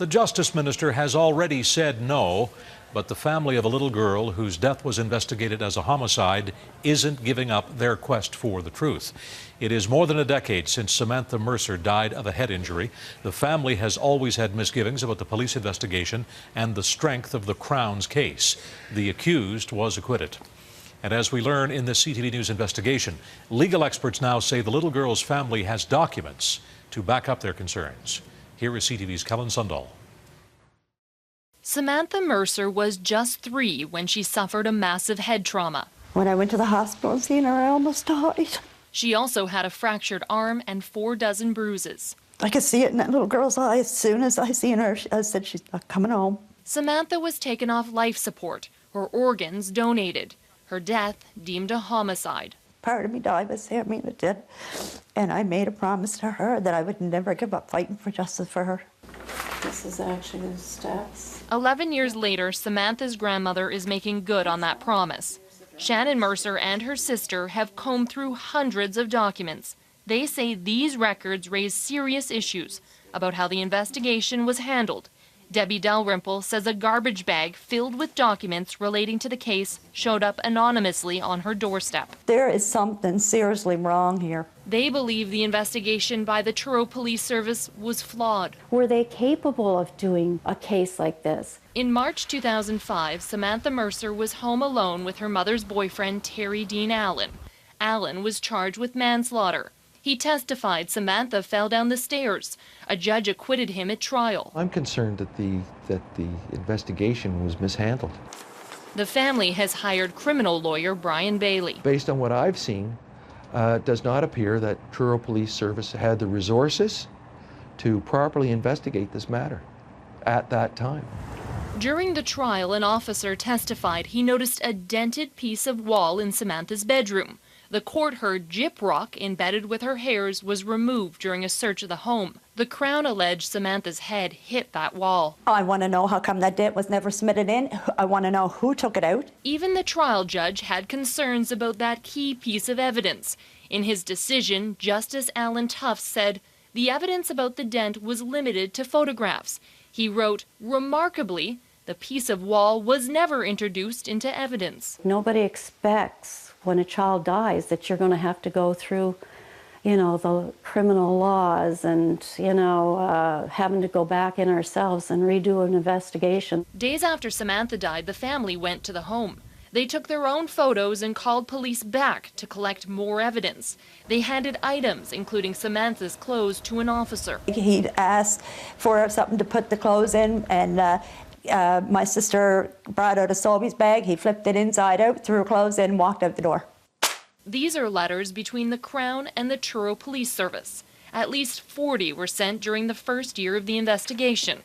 The Justice Minister has already said no, but the family of a little girl whose death was investigated as a homicide isn't giving up their quest for the truth. It is more than a decade since Samantha Mercer died of a head injury. The family has always had misgivings about the police investigation and the strength of the Crown's case. The accused was acquitted. And as we learn in the CTV News investigation, legal experts now say the little girl's family has documents to back up their concerns. Here is CTV's Kellen Sundal. Samantha Mercer was just 3 when she suffered a massive head trauma. When I went to the hospital and seen her, I almost died. She also had a fractured arm and 4 dozen bruises. I could see it in that little girl's eye. As soon as I seen her, I said, she's not coming home. Samantha was taken off life support, her organs donated, her death deemed a homicide. Part of me died, but I mean it did. And I made a promise to her that I would never give up fighting for justice for her. This is actually the steps. 11 years later, Samantha's grandmother is making good on that promise. Shannon Mercer and her sister have combed through hundreds of documents. They say these records raise serious issues about how the investigation was handled. Debbie Dalrymple says a garbage bag filled with documents relating to the case showed up anonymously on her doorstep. There is something seriously wrong here. They believe the investigation by the Truro Police Service was flawed. Were they capable of doing a case like this? In March 2005, Samantha Mercer was home alone with her mother's boyfriend, Terry Dean Allen. Allen was charged with manslaughter. He testified Samantha fell down the stairs. A judge acquitted him at trial. I'm concerned that the investigation was mishandled. The family has hired criminal lawyer Brian Bailey. Based on what I've seen, it does not appear that Truro Police Service had the resources to properly investigate this matter at that time. During the trial, an officer testified he noticed a dented piece of wall in Samantha's bedroom. The court heard gyprock embedded with her hairs was removed during a search of the home. The Crown alleged Samantha's head hit that wall. I want to know how come that date was never submitted in. I want to know who took it out. Even the trial judge had concerns about that key piece of evidence. In his decision, Justice Alan Tufts said the evidence about the dent was limited to photographs. He wrote, remarkably, the piece of wall was never introduced into evidence. Nobody expects when a child dies that you're going to have to go through, the criminal laws and, having to go back in ourselves and redo an investigation. Days after Samantha died, the family went to the home. They took their own photos and called police back to collect more evidence. They handed items, including Samantha's clothes, to an officer. He'd asked for something to put the clothes in, and my sister brought out a Sobeys bag. He flipped it inside out, threw her clothes in, and walked out the door. These are letters between the Crown and the Truro Police Service. At least 40 were sent during the first year of the investigation.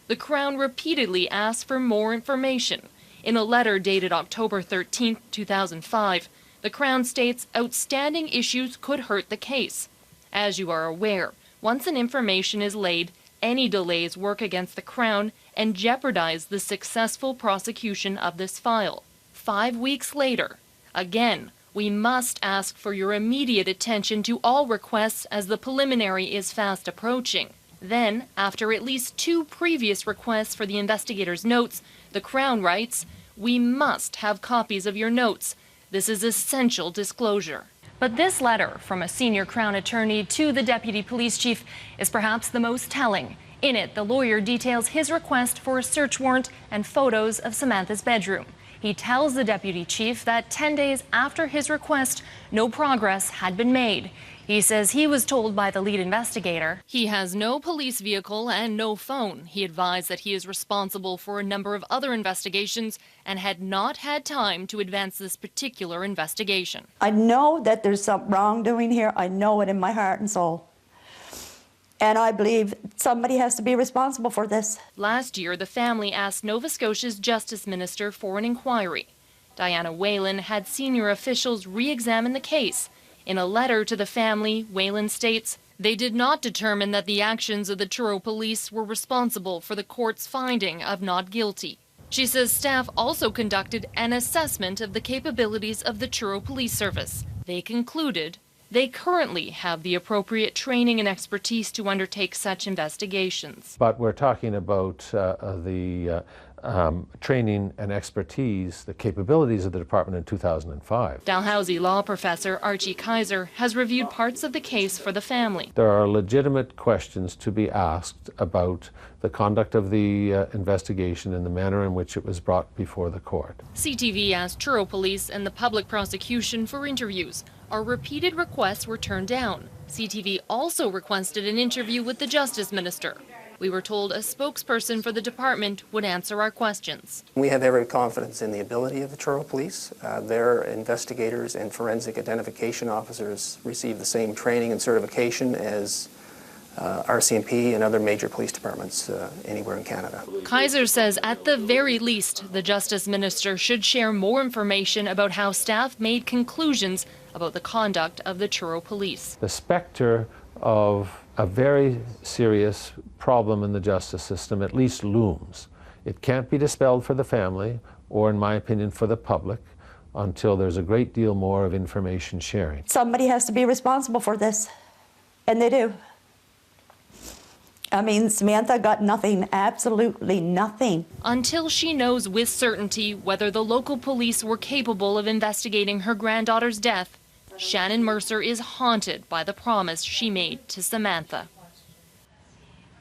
The Crown repeatedly asked for more information. In a letter dated October 13, 2005, the Crown states outstanding issues could hurt the case. As you are aware, once an information is laid, any delays work against the Crown and jeopardize the successful prosecution of this file. 5 weeks later, again, we must ask for your immediate attention to all requests as the preliminary is fast approaching. Then, after at least 2 previous requests for the investigator's notes, the Crown writes, we must have copies of your notes. This is essential disclosure. But this letter from a senior Crown attorney to the deputy police chief is perhaps the most telling. In it, the lawyer details his request for a search warrant and photos of Samantha's bedroom. He tells the deputy chief that 10 days after his request, no progress had been made. He says he was told by the lead investigator he has no police vehicle and no phone. He advised that he is responsible for a number of other investigations and had not had time to advance this particular investigation. I know that there's some wrongdoing here. I know it in my heart and soul. And I believe somebody has to be responsible for this. Last year, the family asked Nova Scotia's Justice Minister for an inquiry. Diana Whalen had senior officials re-examine the case. In a letter to the family, Whalen states, they did not determine that the actions of the Truro police were responsible for the court's finding of not guilty. She says staff also conducted an assessment of the capabilities of the Truro Police Service. They concluded They currently have the appropriate training and expertise to undertake such investigations. But we're talking about the training and expertise, the capabilities of the department in 2005. Dalhousie law professor Archie Kaiser has reviewed parts of the case for the family. There are legitimate questions to be asked about the conduct of the investigation and the manner in which it was brought before the court. CTV asked Truro Police and the public prosecution for interviews. Our repeated requests were turned down. CTV also requested an interview with the Justice Minister. We were told a spokesperson for the department would answer our questions. We have every confidence in the ability of the Truro Police. Their investigators and forensic identification officers receive the same training and certification as RCMP and other major police departments anywhere in Canada. Kaiser says at the very least, the Justice Minister should share more information about how staff made conclusions about the conduct of the Truro Police. The specter of a very serious problem in the justice system at least looms. It can't be dispelled for the family, or in my opinion for the public, until there's a great deal more of information sharing. Somebody has to be responsible for this, and they do. I mean, Samantha got nothing, absolutely nothing. Until she knows with certainty whether the local police were capable of investigating her granddaughter's death, Shannon Mercer is haunted by the promise she made to Samantha.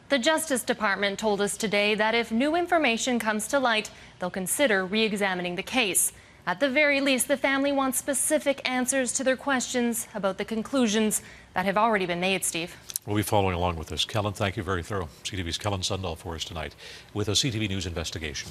The Justice Department told us today that if new information comes to light, they'll consider re-examining the case. At the very least, the family wants specific answers to their questions about the conclusions that have already been made, Steve. We'll be following along with this. Kellen, thank you. Very thorough. CTV's Kellen Sundahl for us tonight with a CTV News investigation.